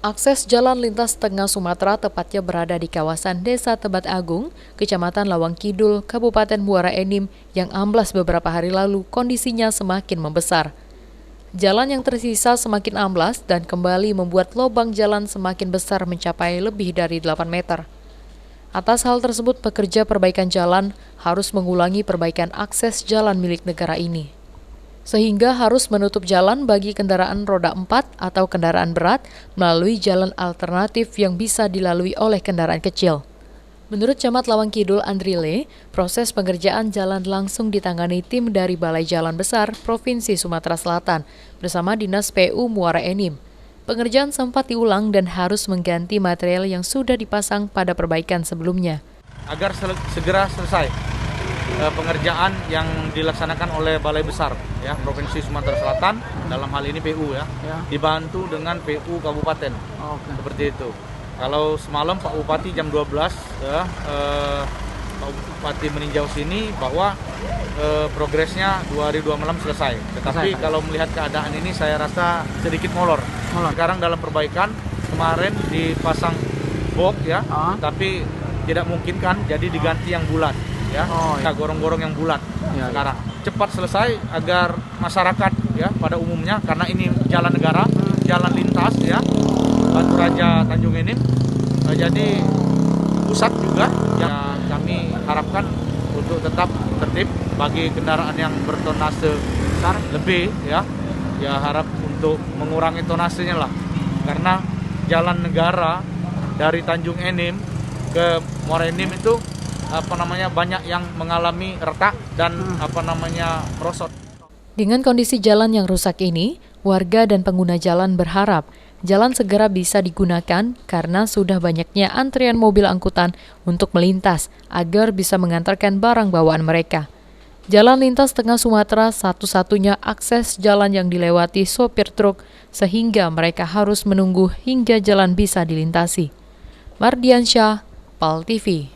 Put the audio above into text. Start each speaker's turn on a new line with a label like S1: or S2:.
S1: Akses jalan lintas tengah Sumatera tepatnya berada di kawasan Desa Tebat Agung, Kecamatan Lawang Kidul, Kabupaten Muara Enim yang amblas beberapa hari lalu kondisinya semakin membesar. Jalan yang tersisa semakin amblas dan kembali membuat lubang jalan semakin besar mencapai lebih dari 8 meter. Atas hal tersebut, pekerja perbaikan jalan harus mengulangi perbaikan akses jalan milik negara ini, sehingga harus menutup jalan bagi kendaraan roda 4 atau kendaraan berat melalui jalan alternatif yang bisa dilalui oleh kendaraan kecil. Menurut Camat Lawang Kidul Andrile, proses pengerjaan jalan langsung ditangani tim dari Balai Jalan Besar Provinsi Sumatera Selatan bersama Dinas PU Muara Enim. Pengerjaan sempat diulang dan harus mengganti material yang sudah dipasang pada perbaikan sebelumnya.
S2: Agar segera selesai pengerjaan yang dilaksanakan oleh Balai Besar ya Provinsi Sumatera Selatan, dalam hal ini PU ya. Dibantu dengan PU Kabupaten. Seperti itu. Kalau semalam Pak Bupati jam 12 ya, Pak Bupati meninjau sini bahwa progresnya 2 hari 2 malam selesai. Tetapi kalau melihat keadaan ini saya rasa sedikit molor. Sekarang dalam perbaikan, kemarin dipasang box ya, tapi tidak mungkin kan, jadi diganti yang bulat ya. Kita gorong-gorong yang bulat sekarang. Cepat selesai agar masyarakat ya pada umumnya, karena ini jalan negara, jalan lintas ya, Batu Raja Tanjung Enim. Jadi pusat juga yang kami harapkan untuk tetap tertib bagi kendaraan yang bertonase besar lebih ya harap untuk mengurangi tonasenya lah, karena jalan negara dari Tanjung Enim ke Muara Enim itu banyak yang mengalami retak dan merosot.
S1: Dengan kondisi jalan yang rusak ini, warga dan pengguna jalan berharap jalan segera bisa digunakan karena sudah banyaknya antrian mobil angkutan untuk melintas agar bisa mengantarkan barang bawaan mereka. Jalan lintas tengah Sumatera satu-satunya akses jalan yang dilewati sopir truk sehingga mereka harus menunggu hingga jalan bisa dilintasi. Mardiansyah, PAL TV.